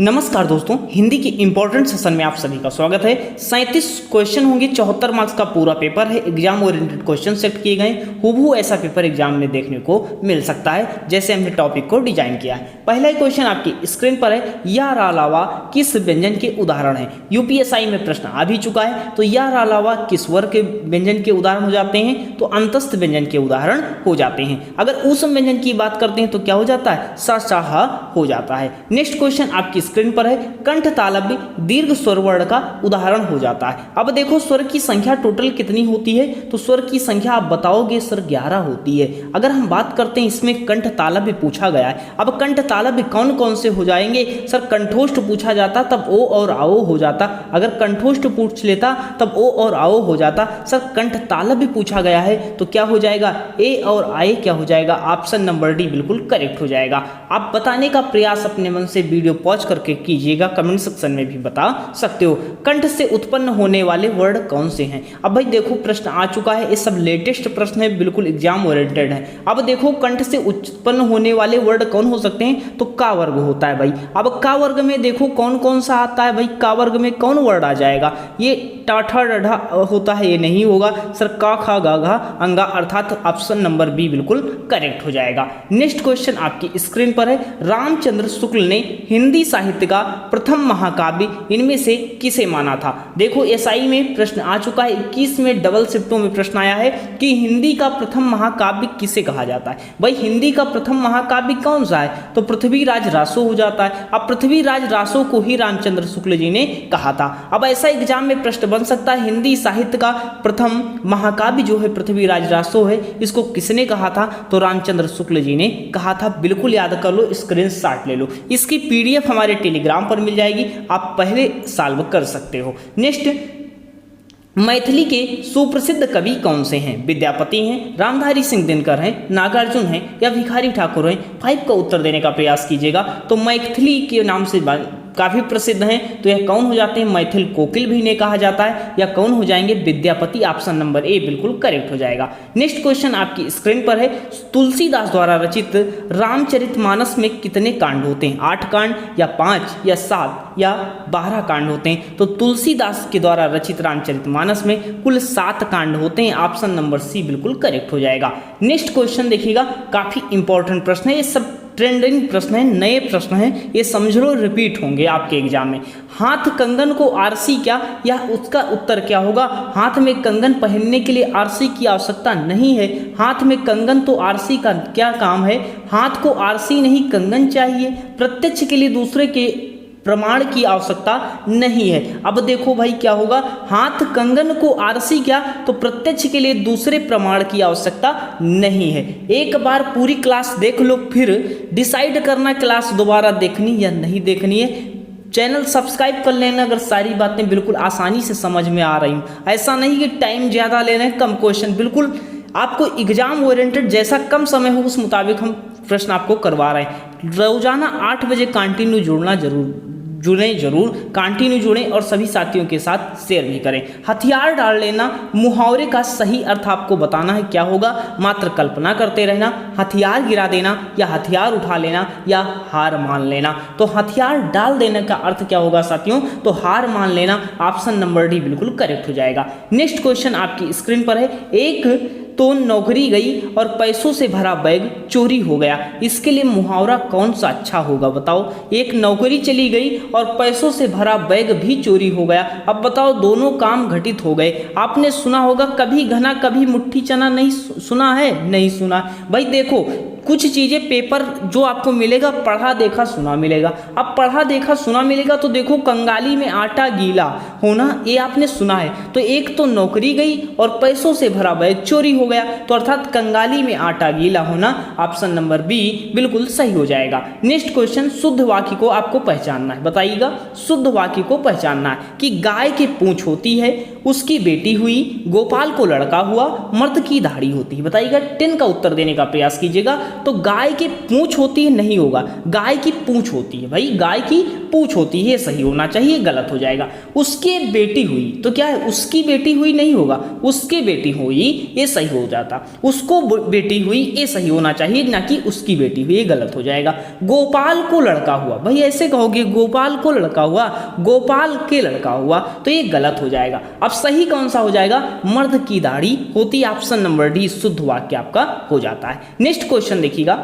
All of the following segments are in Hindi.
नमस्कार दोस्तों, हिंदी के इंपॉर्टेंट सेशन में आप सभी का स्वागत है। 37 क्वेश्चन होंगे, 74 मार्क्स का पूरा पेपर है। एग्जाम ओरिएंटेड क्वेश्चन सेट किए गए, हूबहू ऐसा पेपर एग्जाम में देखने को मिल सकता है जैसे हमने टॉपिक को डिजाइन किया है। पहला ही क्वेश्चन आपकी स्क्रीन पर है, यार अलावा किस व्यंजन के उदाहरण है। यूपीएसआई में प्रश्न आ भी चुका है, तो यार अलावा किस वर्ग के व्यंजन के उदाहरण हो जाते हैं, तो अंतस्थ व्यंजन के उदाहरण हो जाते हैं। अगर ऊष्म व्यंजन की बात करते हैं तो क्या हो जाता है, सा हो जाता है। नेक्स्ट क्वेश्चन आपकी स्क्रीन पर है, कंठ तालव्य दीर्घ स्वर वर्ण का उदाहरण हो जाता है। अब देखो स्वर की संख्या टोटल कितनी होती है, तो स्वर की संख्या आप बताओगे सर 11 होती है। अगर हम बात करते हैं इसमें कंठ तालव्य पूछा गया है, अब कंठ तालव्य कौन कौन से हो जाएंगे सर, कंठोष्ठ पूछा जाता तब ओ और आओ हो जाता, अगर कंठोष्ठ पूछ लेता तब ओ और आओ हो जाता। सर कंठ तालव्य पूछा गया है तो क्या हो जाएगा, ए और आए क्या हो जाएगा, ऑप्शन नंबर डी बिल्कुल करेक्ट हो जाएगा। आप बताने का प्रयास अपने मन से वीडियो पॉज करके कीजिएगा, कमेंट सेक्शन में भी बता सकते हो। कंठ से उत्पन्न होने वाले वर्ड कौन से हैं। अब भाई देखो प्रश्न आ चुका है, ये सब लेटेस्ट प्रश्न है, बिल्कुल एग्जाम ओरिएंटेड है। अब देखो कंठ से उत्पन्न होने वाले वर्ड कौन हो सकते हैं, तो का वर्ग होता है भाई। अब का वर्ग में देखो कौन कौन सा आता है भाई, का वर्ग में कौन वर्ड आ जाएगा, ये टाठा डढ़ा होता है, ये नहीं होगा सर। का खा गा घा अंगा, अर्थात ऑप्शन नंबर बी बिल्कुल करेक्ट हो जाएगा। नेक्स्ट क्वेश्चन आपकी स्क्रीन पर है, रामचंद्र शुक्ल ने हिंदी साहित्य का प्रथम महाकाव्य इनमें से किसे माना था। देखो एसआई में प्रश्न आ चुका है, 21 में डबल शिफ्टों में प्रश्न आया है कि हिंदी का प्रथम महाकाव्य किसे कहा जाता है। भाई हिंदी का प्रथम महाकाव्य कौन सा है, तो पृथ्वीराज रासो हो जाता है। अब पृथ्वीराज रासो को ही रामचंद्र शुक्ल जी ने कहा था। अब ऐसा एग्जाम में प्रश्न बन सकता है, हिंदी साहित्य का प्रथम महाकाव्य जो है पृथ्वीराज रासो है, इसको किसने कहा था, तो रामचंद्र शुक्ल जी ने कहा था। बिल्कुल याद कर लो, स्क्रीनशॉट ले लो, इसकी पीडीएफ हमारे टेलीग्राम पर मिल जाएगी, आप पहले सॉल्व कर सकते हो। नेक्स्ट, मैथिली के सुप्रसिद्ध कवि कौन से हैं। विद्यापति हैं, रामधारी सिंह दिनकर हैं, नागार्जुन हैं या भिखारी ठाकुर हैं। 5 का उत्तर देने का प्रयास कीजिएगा। तो मैथिली के नाम से काफी प्रसिद्ध हैं, तो यह कौन हो जाते हैं, मैथिल कोकिल भी इन्हें कहा जाता है, या कौन हो जाएंगे, विद्यापति। ऑप्शन नंबर ए बिल्कुल करेक्ट हो जाएगा। नेक्स्ट क्वेश्चन आपकी स्क्रीन पर है, तुलसीदास द्वारा रचित रामचरितमानस में कितने कांड होते हैं। 8 कांड या 5 या 7 या 12 कांड होते हैं। तो तुलसीदास के द्वारा रचित रामचरितमानस में कुल 7 कांड होते हैं। ऑप्शन नंबर सी बिल्कुल करेक्ट हो जाएगा। नेक्स्ट क्वेश्चन देखिएगा, काफी इंपॉर्टेंट प्रश्न है, ये सब ट्रेंडिंग प्रश्न है, नए प्रश्न हैं, ये समझ लो रिपीट होंगे आपके एग्जाम में। हाथ कंगन को आरसी क्या, या उसका उत्तर क्या होगा। हाथ में कंगन पहनने के लिए आरसी की आवश्यकता नहीं है। हाथ में कंगन तो आरसी का क्या काम है, हाथ को आरसी नहीं कंगन चाहिए। प्रत्यक्ष के लिए दूसरे के प्रमाण की आवश्यकता नहीं है। अब देखो भाई क्या होगा, हाथ कंगन को आरसी क्या, तो प्रत्यक्ष के लिए दूसरे प्रमाण की आवश्यकता नहीं है। एक बार पूरी क्लास देख लो, फिर डिसाइड करना क्लास दोबारा देखनी या नहीं देखनी है। चैनल सब्सक्राइब कर लेना अगर सारी बातें बिल्कुल आसानी से समझ में आ रही हूँ। ऐसा नहीं कि टाइम ज़्यादा ले रहे हैं, कम क्वेश्चन, बिल्कुल आपको एग्जाम ओरिएंटेड जैसा कम समय हो उस मुताबिक हम प्रश्न आपको करवा रहे हैं। रोजाना 8 बजे कंटिन्यू जुड़ें जरूर, कंटिन्यू जुड़ें और सभी साथियों के साथ शेयर भी करें। हथियार डाल लेना, मुहावरे का सही अर्थ आपको बताना है क्या होगा, मात्र कल्पना करते रहना। हथियार गिरा देना या हथियार उठा लेना या हार मान लेना। तो हथियार डाल देने का अर्थ क्या होगा साथियों, तो हार मान लेना। ऑप्शन नंबर डी बिल्कुल करेक्ट हो जाएगा। नेक्स्ट क्वेश्चन आपकी स्क्रीन पर है, एक तो नौकरी गई और पैसों से भरा बैग चोरी हो गया, इसके लिए मुहावरा कौन सा अच्छा होगा बताओ। एक नौकरी चली गई और पैसों से भरा बैग भी चोरी हो गया। अब बताओ दोनों काम घटित हो गए। आपने सुना होगा कभी घना कभी मुट्ठी चना, नहीं सुना है, नहीं सुना। भाई देखो कुछ चीज़ें पेपर जो आपको मिलेगा पढ़ा देखा सुना मिलेगा। अब पढ़ा देखा सुना मिलेगा तो देखो कंगाली में आटा गीला होना, ये आपने सुना है। तो एक तो नौकरी गई और पैसों से भरा बैग चोरी हो गया, तो अर्थात कंगाली में आटा गीला होना। ऑप्शन नंबर बी बिल्कुल सही हो जाएगा। नेक्स्ट क्वेश्चन, शुद्ध वाक्य को आपको पहचानना है। बताइएगा, शुद्ध वाक्य को पहचानना है कि गाय की पूंछ होती है, उसकी बेटी हुई, गोपाल को लड़का हुआ, मर्द की दाढ़ी होती है। बताइएगा, 10 का उत्तर देने का प्रयास कीजिएगा। तो गाय की पूंछ होती है, नहीं होगा, गाय की पूंछ होती है भाई, गाय की पूंछ होती है, ये सही होना चाहिए, गलत हो जाएगा। उसके बेटी हुई, तो क्या है, उसकी बेटी हुई नहीं होगा, उसके बेटी हुई, ये सही हो जाता। उसको बेटी हुई, ये सही होना चाहिए, ना कि उसकी बेटी हुई, ये गलत हो जाएगा। गोपाल को लड़का हुआ, भाई ऐसे कहोगे गोपाल को लड़का हुआ, गोपाल के लड़का हुआ, तो ये गलत हो जाएगा। अब सही कौन सा हो जाएगा, मर्द की दाढ़ी होती, ऑप्शन नंबर डी शुद्ध वाक्य आपका हो जाता है। नेक्स्ट क्वेश्चन देखिएगा,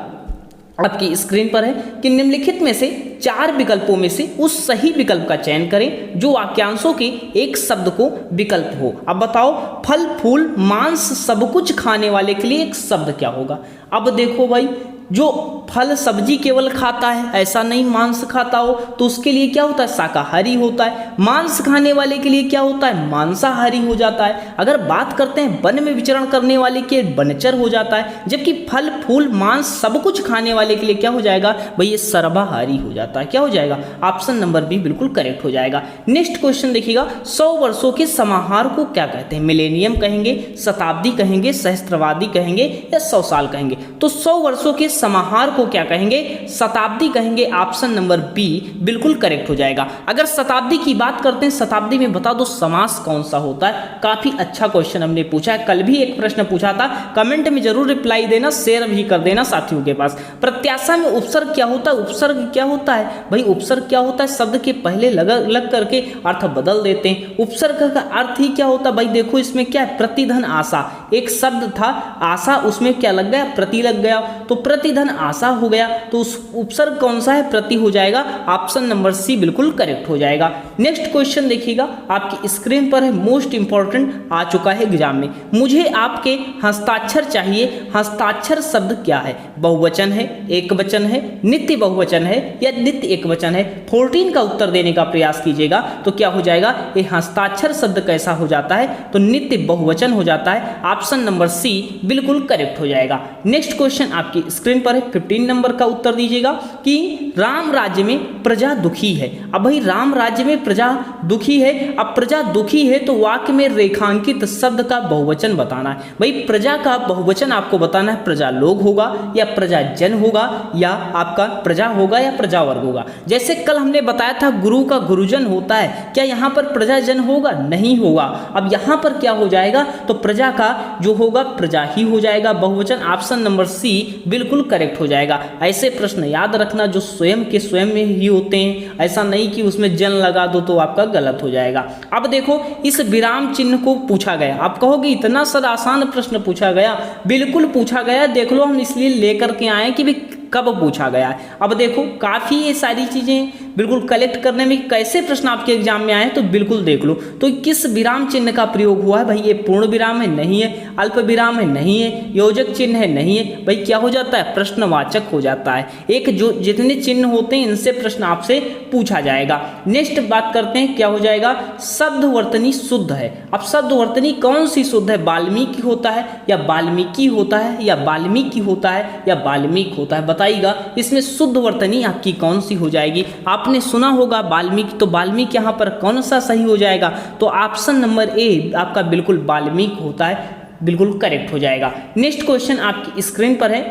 आपकी स्क्रीन पर है कि निम्नलिखित में से 4 विकल्पों में से उस सही विकल्प का चयन करें जो वाक्यांशों के एक शब्द को विकल्प हो। अब बताओ, फल फूल मांस सब कुछ खाने वाले के लिए एक शब्द क्या होगा। अब देखो भाई, जो फल सब्जी केवल खाता है, ऐसा नहीं मांस खाता हो, तो उसके लिए क्या होता है, शाकाहारी होता है। मांस खाने वाले के लिए क्या होता है, मांसाहारी हो जाता है। अगर बात करते हैं वन में विचरण करने वाले के, वनचर हो जाता है। जबकि फल फूल मांस सब कुछ खाने वाले के लिए क्या हो जाएगा भाई, ये सर्वाहारी हो जाता है। क्या हो जाएगा, ऑप्शन नंबर बी बिल्कुल करेक्ट हो जाएगा। नेक्स्ट क्वेश्चन देखिएगा, 100 वर्षों के समाहार को क्या कहते हैं, मिलेनियम कहेंगे, शताब्दी कहेंगे, सहस्त्रवादी कहेंगे, या 100 साल कहेंगे। तो 100 वर्षों के समाहार को क्या कहेंगे, शताब्दी कहेंगे, ऑप्शन नंबर बी बिल्कुल करेक्ट हो जाएगा। अगर शताब्दी की बात करते हैं, शताब्दी में बता दो समास कौन सा होता है। काफी अच्छा क्वेश्चन हमने पूछा है, कल भी एक प्रश्न पूछा था, कमेंट में जरूर रिप्लाई देना, शेयर भी कर देना साथियों के पास। प्रत्याशा में उपसर्ग क्या होता है, उपसर्ग क्या होता है भाई, उपसर्ग क्या होता है, शब्द के पहले लग करके अर्थ बदल देते हैं। उपसर्ग का अर्थ ही क्या होता है भाई, देखो इसमें क्या है, प्रतिधन आशा, एक शब्द था आशा, उसमें क्या लग गया, प्रति लग गया, तो प्रतिधन आशा हो गया। तो उस उपसर्ग कौन सा है, प्रति हो जाएगा, ऑप्शन नंबर सी बिल्कुल करेक्ट हो जाएगा। नेक्स्ट क्वेश्चन देखिएगा, आपकी स्क्रीन पर है, मोस्ट इंपॉर्टेंट आ चुका है एग्जाम में। मुझे आपके हस्ताक्षर चाहिए, हस्ताक्षर शब्द क्या है, बहुवचन है, एक वचन है, नित्य बहुवचन है, या नित्य एक वचन है। 14 का उत्तर देने का प्रयास कीजिएगा, तो क्या हो जाएगा, ये हस्ताक्षर शब्द कैसा हो जाता है, तो नित्य बहुवचन हो जाता है, ऑप्शन नंबर सी बिल्कुल करेक्ट हो जाएगा। नेक्स्ट क्वेश्चन आपकी स्क्रीन पर है, 15 नंबर का उत्तर दीजिएगा कि राम राज्य में प्रजा दुखी है। अब भाई राम राज्य में प्रजा दुखी है, अब प्रजा दुखी है तो वाक्य में रेखांकित शब्द का बहुवचन बताना है। भाई प्रजा का बहुवचन आपको बताना है, प्रजा लोग होगा या प्रजा जन होगा, या आपका प्रजा होगा या प्रजा वर्ग होगा। जैसे कल हमने बताया था गुरु का गुरुजन होता है, क्या यहाँ पर प्रजाजन होगा, नहीं होगा। अब यहाँ पर क्या हो जाएगा, तो प्रजा का जो होगा प्रजा ही हो जाएगा, बहुवचन, ऑप्शन नंबर सी बिल्कुल करेक्ट हो जाएगा। ऐसे प्रश्न याद रखना जो स्वयं के स्वयं में ही होते हैं, ऐसा नहीं कि उसमें जन लगा दो तो आपका गलत हो जाएगा। अब देखो इस विराम चिन्ह को पूछा गया, आप कहोगे इतना सर आसान प्रश्न पूछा गया, बिल्कुल पूछा गया, देख लो हम इसलिए लेकर के आए कि भी कब पूछा गया है। अब देखो काफ़ी ये सारी चीज़ें बिल्कुल कलेक्ट करने में कैसे प्रश्न आपके एग्जाम में आए तो बिल्कुल देख लो। तो किस विराम चिन्ह का प्रयोग हुआ है भाई, ये पूर्ण विराम है, नहीं है, अल्प विराम है, नहीं है, योजक चिन्ह है, नहीं है, भाई क्या हो जाता है, प्रश्नवाचक हो जाता है। एक जो जितने चिन्ह होते हैं इनसे प्रश्न आपसे पूछा जाएगा। नेक्स्ट बात करते हैं, क्या हो जाएगा, शब्दवर्तनी शुद्ध है। अब शब्दवर्तनी कौन सी शुद्ध है, वाल्मीकि होता है या वाल्मीकि होता है या वाल्मीकि होता है या वाल्मीकि होता है, बताइएगा इसमें शुद्ध वर्तनी आपकी कौन सी हो जाएगी। आपने सुना होगा वाल्मीकि, तो वाल्मीकि यहाँ पर कौन सा सही हो जाएगा, तो ऑप्शन नंबर ए आपका बिल्कुल वाल्मीकि होता है, बिल्कुल करेक्ट हो जाएगा। नेक्स्ट क्वेश्चन आपकी स्क्रीन पर है,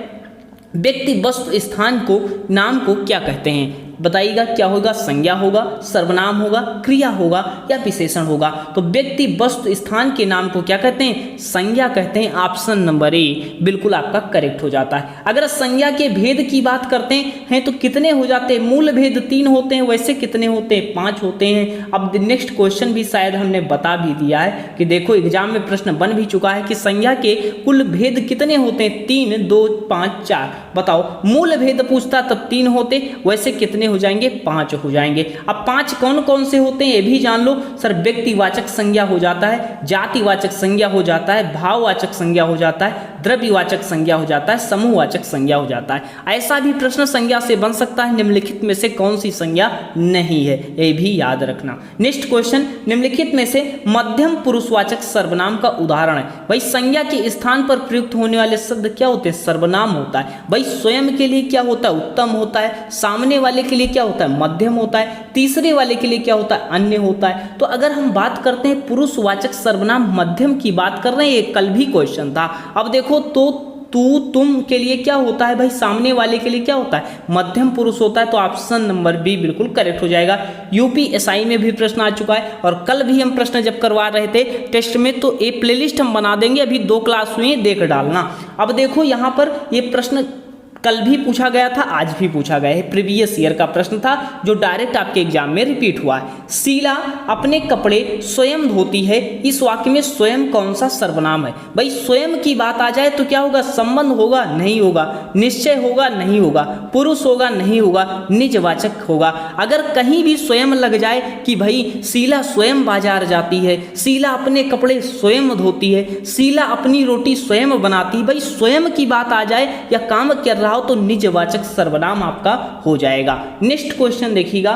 व्यक्ति वस्तु स्थान को नाम को क्या कहते हैं, बताइएगा क्या होगा, संज्ञा होगा, सर्वनाम होगा, क्रिया होगा या विशेषण होगा। तो व्यक्ति वस्तु स्थान के नाम को क्या कहते हैं, संज्ञा कहते हैं, ऑप्शन नंबर ए बिल्कुल आपका करेक्ट हो जाता है। अगर संज्ञा के भेद की बात करते हैं तो कितने हो जाते हैं, मूल भेद 3 होते हैं, वैसे कितने होते हैं, 5 होते हैं। अब नेक्स्ट क्वेश्चन भी शायद हमने बता भी दिया है कि देखो एग्जाम में प्रश्न बन भी चुका है कि संज्ञा के कुल भेद कितने होते हैं, 3, 2, 5, 4। बताओ मूल भेद पूछता तब 3 होते, वैसे कितने हो जाएंगे, 5 हो जाएंगे। अब 5 कौन कौन से होते हैं ये भी जान लो सर, व्यक्तिवाचक संज्ञा हो जाता है, जातिवाचक संज्ञा हो जाता है, भाववाचक संज्ञा हो जाता है, द्रव्यवाचक संज्ञा हो जाता है, समूहवाचक संज्ञा हो जाता है। ऐसा भी प्रश्न संज्ञा से बन सकता है, निम्नलिखित में से कौन सी संज्ञा नहीं है, ये भी याद रखना। नेक्स्ट क्वेश्चन, निम्नलिखित में से मध्यम पुरुषवाचक सर्वनाम का उदाहरण है। भाई संज्ञा के स्थान पर प्रयुक्त होने वाले शब्द क्या होते हैं, सर्वनाम होता है। भाई स्वयं के लिए क्या होता है, उत्तम होता है, सामने वाले के लिए क्या होता है, मध्यम होता है, तीसरे वाले के लिए क्या होता है, अन्य होता है। तो अगर हम बात करते हैं पुरुषवाचक सर्वनाम मध्यम की बात कर रहे हैं, ये कल भी क्वेश्चन था। अब देखो तू तुम के लिए क्या होता है भाई, सामने वाले के लिए क्या होता है, मध्यम पुरुष होता है। तो ऑप्शन नंबर बी बिल्कुल करेक्ट हो जाएगा। यूपीएसआई में भी प्रश्न आ चुका है और कल भी हम प्रश्न जब करवा रहे थे टेस्ट में तो ये प्लेलिस्ट हम बना देंगे, अभी 2 क्लास हुई देख डालना। अब देखो यहाँ पर ये प्रश्न कल भी पूछा गया था, आज भी पूछा गया है, प्रीवियस ईयर का प्रश्न था जो डायरेक्ट आपके एग्जाम में रिपीट हुआ है। शीला अपने कपड़े स्वयं धोती है, इस वाक्य में स्वयं कौन सा सर्वनाम है। भाई स्वयं की बात आ जाए तो क्या होगा, संबंध होगा नहीं होगा, निश्चय होगा नहीं होगा, पुरुष होगा नहीं होगा, निजवाचक होगा। अगर कहीं भी स्वयं लग जाए कि भाई शीला स्वयं बाजार जाती है, शीला अपने कपड़े स्वयं धोती है, शीला अपनी रोटी स्वयं बनाती है, भाई स्वयं की बात आ जाए या काम कर रहा तो निजवाचक सर्वनाम आपका हो जाएगा। नेक्स्ट क्वेश्चन देखिएगा,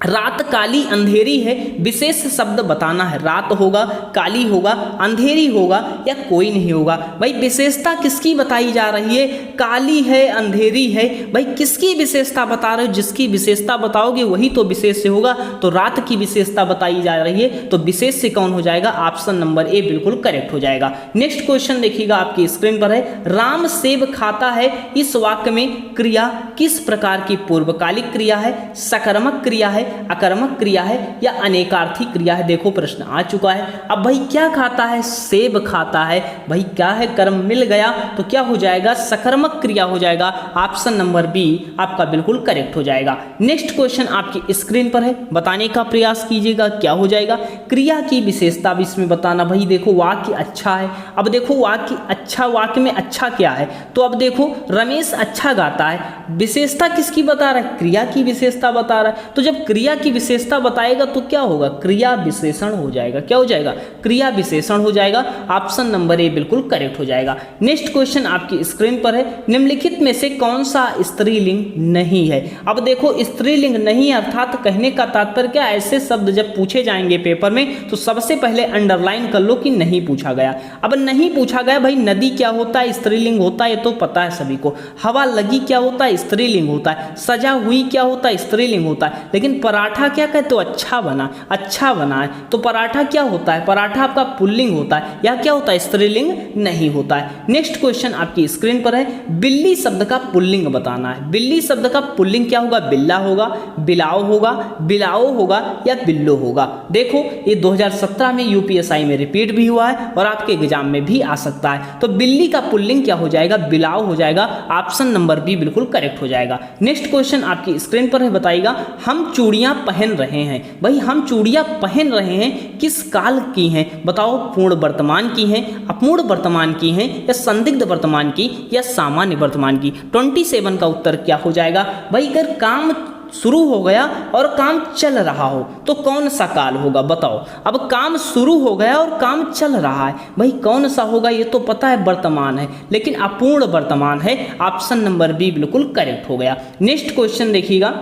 रात काली अंधेरी है, विशेष शब्द बताना है। रात होगा, काली होगा, अंधेरी होगा या कोई नहीं होगा। भाई विशेषता किसकी बताई जा रही है, काली है अंधेरी है, भाई किसकी विशेषता बता रहे हो, जिसकी विशेषता बताओगे वही तो विशेष से होगा। तो रात की विशेषता बताई जा रही है तो विशेष से कौन हो जाएगा, ऑप्शन नंबर ए बिल्कुल करेक्ट हो जाएगा। नेक्स्ट क्वेश्चन देखिएगा आपकी स्क्रीन पर है, राम सेब खाता है, इस वाक्य में क्रिया किस प्रकार की पूर्वकालिक क्रिया है, सकर्मक क्रिया है, अकर्मक क्रिया है या अनेकार्थी क्रिया है। देखो प्रश्न आ चुका है। अब भाई क्या खाता है, सेब खाता है, भाई क्या है, कर्म मिल गया तो क्या हो जाएगा, सकर्मक क्रिया हो जाएगा। ऑप्शन नंबर बी आपका बिल्कुल करेक्ट हो जाएगा। नेक्स्ट क्वेश्चन आपकी स्क्रीन पर है, बताने का प्रयास कीजिएगा क्या हो जाएगा। क्रिया की विशेषता भी इसमें बताना। भाई देखो वाक्य अच्छा है, अब देखो वाक्य अच्छा, वाक्य में अच्छा क्या है, तो अब देखो रमेश अच्छा गाता है, विशेषता किसकी बता रहा है, क्रिया की विशेषता बता रहा है। तो जब क्रिया की विशेषता बताएगा तो क्या होगा, क्रिया विशेषण हो जाएगा। क्या हो जाएगा, क्रिया विशेषण हो जाएगा। ऑप्शन नंबर ए बिल्कुल करेक्ट हो जाएगा। नेक्स्ट क्वेश्चन आपकी स्क्रीन पर है, निम्नलिखित में से कौन सा स्त्रीलिंग नहीं है। अब देखो स्त्रीलिंग नहीं अर्थात कहने का तात्पर्य क्या, ऐसे शब्द जब पूछे जाएंगे पेपर में तो सबसे पहले अंडरलाइन कर लो कि नहीं पूछा गया। अब नहीं पूछा गया, भाई नदी क्या होता है, स्त्रीलिंग होता है, ये तो पता है सभी को। हवा लगी क्या होता है, स्त्रीलिंग होता है। सजा हुई क्या होता है, स्त्रीलिंग होता है। लेकिन पराठा क्या कहते, तो अच्छा बना, अच्छा बना है, तो पराठा क्या होता है, पराठा आपका पुल्लिंग होता है, या क्या होता है, स्त्रीलिंग नहीं होता है। नेक्स्ट क्वेश्चन आपकी स्क्रीन पर है, बिल्ली शब्द का पुल्लिंग बताना है। बिल्ली शब्द का पुल्लिंग क्या होगा, बिल्ला होगा, बिलाओ होगा, बिलाओ होगा या बिल्लो होगा। देखो ये 2017 में यूपीएसआई में रिपीट भी हुआ है और आपके एग्जाम में भी आ सकता है। तो बिल्ली का पुल्लिंग क्या हो जाएगा, बिलाओ हो जाएगा। ऑप्शन नंबर बी बिल्कुल करेक्ट हो जाएगा। नेक्स्ट क्वेश्चन आपकी स्क्रीन पर है, बताइएगा हम चूड़ियां पहन रहे हैं। भाई हम चूड़ियां पहन रहे हैं किस काल की हैं, बताओ, पूर्ण वर्तमान की हैं, अपूर्ण वर्तमान की हैं या संदिग्ध वर्तमान की या सामान्य वर्तमान की। 27 का उत्तर क्या हो जाएगा। भाई अगर काम शुरू हो गया और काम चल रहा हो तो कौन सा काल होगा, बताओ। अब काम शुरू हो गया और काम चल रहा है, भाई कौन सा होगा, ये तो पता है वर्तमान है, लेकिन अपूर्ण वर्तमान है। ऑप्शन नंबर बी बिल्कुल करेक्ट हो गया। नेक्स्ट क्वेश्चन देखिएगा,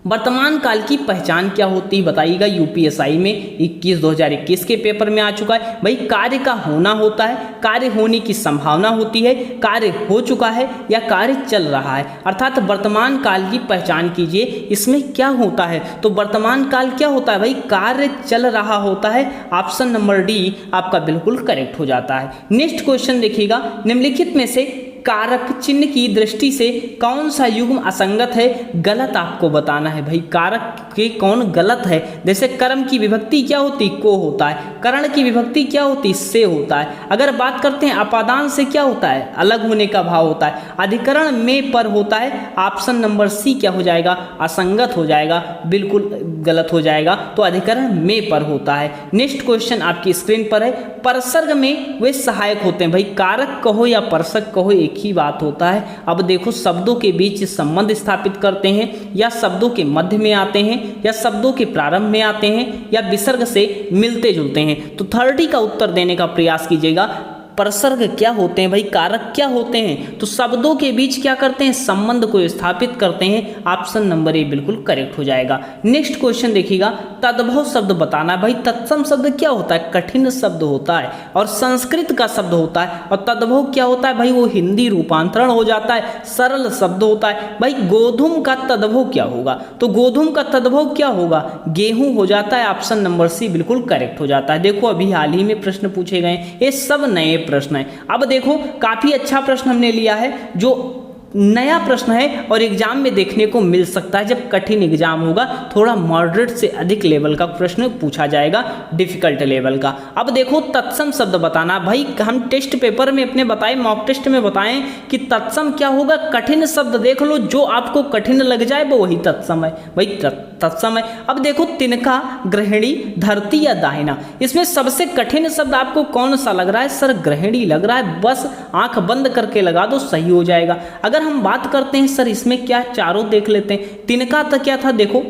वर्तमान काल की पहचान क्या होती है बताइएगा। यूपीएसआई में 2021 के पेपर में आ चुका है। भाई कार्य का होना होता है, कार्य होने की संभावना होती है, कार्य हो चुका है या कार्य चल रहा है, अर्थात वर्तमान काल की पहचान कीजिए। इसमें क्या होता है, तो वर्तमान काल क्या होता है, भाई कार्य चल रहा होता है। ऑप्शन नंबर डी आपका बिल्कुल करेक्ट हो जाता है। नेक्स्ट क्वेश्चन देखिएगा, निम्नलिखित में से कारक चिन्ह की दृष्टि से कौन सा युग्म असंगत है, गलत आपको बताना है। भाई कारक के कौन गलत है, जैसे कर्म की विभक्ति क्या होती, को होता है, करण की विभक्ति क्या होती, से होता है। अगर बात करते हैं अपादान से क्या होता है, अलग होने का भाव होता है, अधिकरण में पर होता है। ऑप्शन नंबर सी क्या हो जाएगा, असंगत हो जाएगा, बिल्कुल गलत हो जाएगा, तो अधिकरण में पर होता है। नेक्स्ट क्वेश्चन आपकी स्क्रीन पर है, परसर्ग में वे सहायक होते हैं। भाई कारक कहो या परसर्ग कहो एक ही बात होता है। अब देखो शब्दों के बीच संबंध स्थापित करते हैं या शब्दों के मध्य में आते हैं या शब्दों के प्रारंभ में आते हैं या विसर्ग से मिलते जुलते हैं। तो 30 का उत्तर देने का प्रयास कीजिएगा। परसर्ग क्या होते हैं, भाई कारक क्या होते हैं, तो शब्दों के बीच क्या करते हैं, संबंध को स्थापित करते हैं। ऑप्शन नंबर ए बिल्कुल करेक्ट हो जाएगा। नेक्स्ट क्वेश्चन देखिएगा, तद्भव शब्द बताना है। भाई तत्सम शब्द क्या होता है, कठिन शब्द होता है और संस्कृत का शब्द होता है, और तद्भव क्या होता है, भाई वो हिंदी रूपांतरण हो जाता है, सरल शब्द होता है। भाई गोधूम का तद्भव क्या होगा, तो गोधूम का तद्भव क्या होगा, गेहूं हो जाता है। ऑप्शन नंबर सी बिल्कुल करेक्ट हो जाता है। देखो अभी हाल ही में प्रश्न पूछे गए, ये सब नए प्रश्न है। अब देखो काफी अच्छा प्रश्न हमने लिया है, जो नया प्रश्न है और एग्जाम में देखने को मिल सकता है। जब कठिन एग्जाम होगा थोड़ा मॉडरेट से अधिक लेवल का प्रश्न पूछा जाएगा, डिफिकल्ट लेवल का। अब देखो तत्सम शब्द बताना। भाई हम टेस्ट पेपर में अपने बताए, मॉक टेस्ट में बताएं कि तत्सम क्या होगा। कठिन शब्द देख लो, जो आपको कठिन लग जाए वो वही तत्सम है, भाई तत्सम है। अब देखो तिनका, गृहिणी, धरती या दाहिना, इसमें सबसे कठिन शब्द आपको कौन सा लग रहा है? सर गृहिणी लग रहा है, बस आंख बंद करके लगा दो, सही हो जाएगा। अगर हम बात करते हैं सर इसमें क्या, चारों देख लेते हैं। तिनका तो क्या था, देखो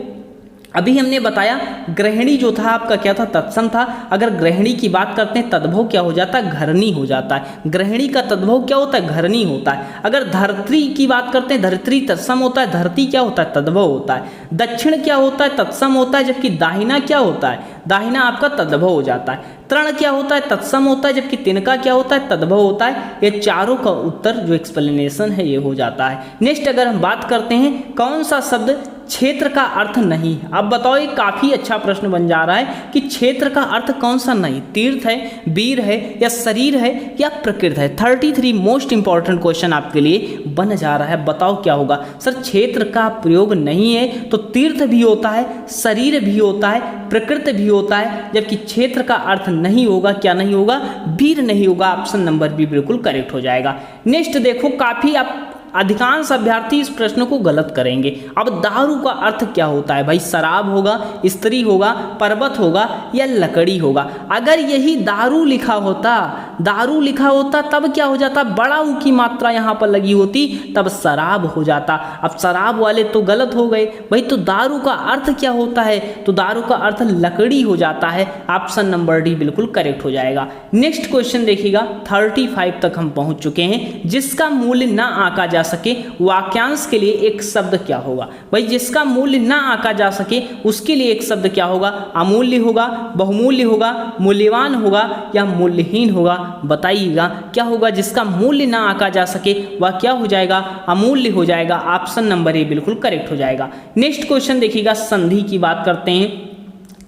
अभी हमने बताया गृहिणी जो था आपका क्या था, तत्सम था। अगर गृहिणी की बात करते हैं तद्भव क्या हो जाता है, घरनी हो जाता है। गृहिणी का तद्भव क्या होता है, घरनी होता है। अगर धरती की बात करते हैं, धरित्री तत्सम होता है, धरती क्या होता है, तद्भव होता है। दक्षिण क्या होता है, तत्सम होता है, जबकि दाहिना क्या होता है, दाहिना आपका तद्भव हो जाता है। तृण क्या होता है, तत्सम होता है, जबकि तिनका क्या होता है, तद्भव होता है। ये चारों का उत्तर जो एक्सप्लेनेशन है ये हो जाता है। नेक्स्ट अगर हम बात करते हैं कौन सा शब्द क्षेत्र का अर्थ नहीं। अब बताओ, ये काफी अच्छा प्रश्न बन जा रहा है कि क्षेत्र का अर्थ कौन सा नहीं, तीर्थ है, वीर है, या शरीर है, या प्रकृति है। 33 मोस्ट इंपॉर्टेंट क्वेश्चन आपके लिए बन जा रहा है। बताओ क्या होगा। सर क्षेत्र का प्रयोग नहीं है तो तीर्थ भी होता है, शरीर भी होता है, प्रकृति भी होता है, जबकि क्षेत्र का अर्थ नहीं होगा। क्या नहीं होगा, वीर नहीं होगा। ऑप्शन नंबर बी बिल्कुल करेक्ट हो जाएगा। नेक्स्ट देखो, काफी आप अधिकांश अभ्यर्थी इस प्रश्न को गलत करेंगे। अब दारू का अर्थ क्या होता है? भाई शराब होगा, स्त्री होगा, पर्वत होगा, या लकड़ी होगा। अगर यही दारू लिखा होता, दारू लिखा होता तब क्या हो जाता, बड़ा ऊ की मात्रा यहाँ पर लगी होती तब शराब हो जाता। अब शराब वाले तो गलत हो गए। भाई तो दारू का अर्थ क्या होता है, तो दारू का अर्थ लकड़ी हो जाता है। ऑप्शन नंबर डी बिल्कुल करेक्ट हो जाएगा। नेक्स्ट क्वेश्चन देखिएगा, 35 तक हम पहुंच चुके हैं। जिसका मूल्य ना आंका जा सके वाक्यांश के लिए एक शब्द क्या होगा? भाई जिसका मूल्य ना आंका जा सके उसके लिए एक शब्द क्या होगा? अमूल्य होगा, बहुमूल्य होगा, मूल्यवान होगा, या मूल्यहीन होगा? बताइएगा क्या होगा जिसका मूल्य ना आंका जा सके, वह क्या हो जाएगा? अमूल्य हो जाएगा। ऑप्शन नंबर ए बिल्कुल करेक्ट हो जाएगा। नेक्स्ट क्वेश्चन देखिएगा, संधि की बात करते हैं।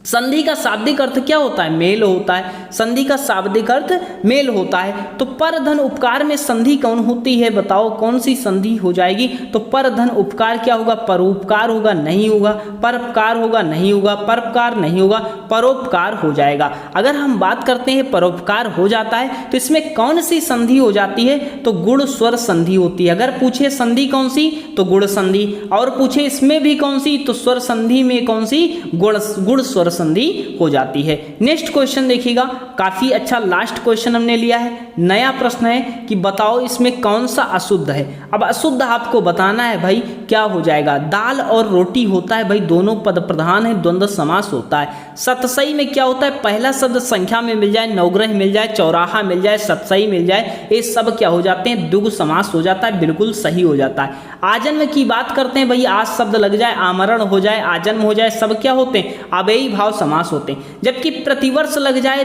संधि का शाब्दिक अर्थ क्या होता है? मेल होता है। संधि का शाब्दिक अर्थ मेल होता है। तो पर धन उपकार में संधि कौन होती है? बताओ कौन सी संधि हो जाएगी? तो पर धन उपकार क्या होगा? परोपकार होगा, नहीं होगा। परोपकार होगा, नहीं होगा। परोपकार नहीं होगा, परोपकार हो जाएगा। अगर हम बात करते हैं परोपकार हो जाता है तो इसमें कौन सी संधि हो जाती है? तो गुण स्वर संधि होती है। अगर पूछे संधि कौन सी, तो गुण संधि, और पूछे इसमें भी कौन सी, तो स्वर संधि में कौन सी, गुण स्वर संधि हो जाती है। नेक्स्ट क्वेश्चन देखिएगा, काफी अच्छा लास्ट क्वेश्चन हमने लिया है। नया प्रश्न है कि बताओ इसमें कौन सा अशुद्ध है। अब अशुद्ध आपको बताना है भाई, क्या हो जाएगा? दाल और रोटी होता है भाई, दोनों पद प्रधान है, द्वंद्व समास होता है। सतसई में क्या होता है? पहला शब्द संख्या में मिल जाए, नवग्रह मिल जाए, चौराहा मिल जाए, सतसई मिल जाए, ये सब क्या हो जाते हैं? द्विगु समास हो जाता है, बिल्कुल सही हो जाता है। आजन्म की बात करते हैं भाई, आज शब्द लग जाए, आमरण हो जाए, आजन्म हो जाए, सब क्या होते हैं? अव्ययी भाव समास होते हैं। जबकि प्रतिवर्ष लग जाए,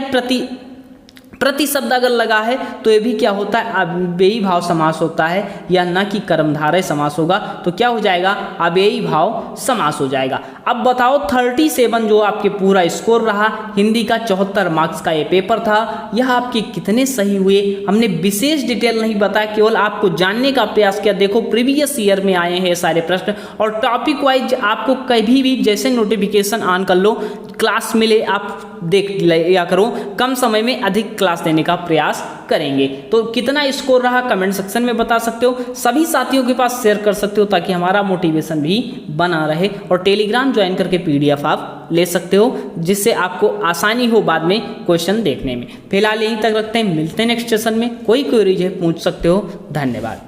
प्रति शब्द अगर लगा है तो ये भी क्या होता है? अव्ययी भाव समास होता है, या न कि कर्मधारय समास होगा, तो क्या हो जाएगा? अव्ययी भाव समास हो जाएगा। अब बताओ 37 जो आपके पूरा स्कोर रहा, हिंदी का 74 मार्क्स का ये पेपर था, यह आपके कितने सही हुए हमने विशेष डिटेल नहीं बताया, केवल आपको जानने का प्रयास किया। देखो प्रीवियस ईयर में आए हैं सारे प्रश्न, और टॉपिक वाइज आपको कभी भी जैसे नोटिफिकेशन ऑन कर लो, क्लास मिले आप देख लिया करो, कम समय में अधिक क्लास देने का प्रयास करेंगे। तो कितना स्कोर रहा कमेंट सेक्शन में बता सकते हो, सभी साथियों के पास शेयर कर सकते हो ताकि हमारा मोटिवेशन भी बना रहे, और टेलीग्राम ज्वाइन करके PDF आप ले सकते हो, जिससे आपको आसानी हो बाद में क्वेश्चन देखने में। फिलहाल यहीं तक रखते हैं, मिलते हैं नेक्स्ट सेशन में। कोई क्वेरीज है पूछ सकते हो। धन्यवाद।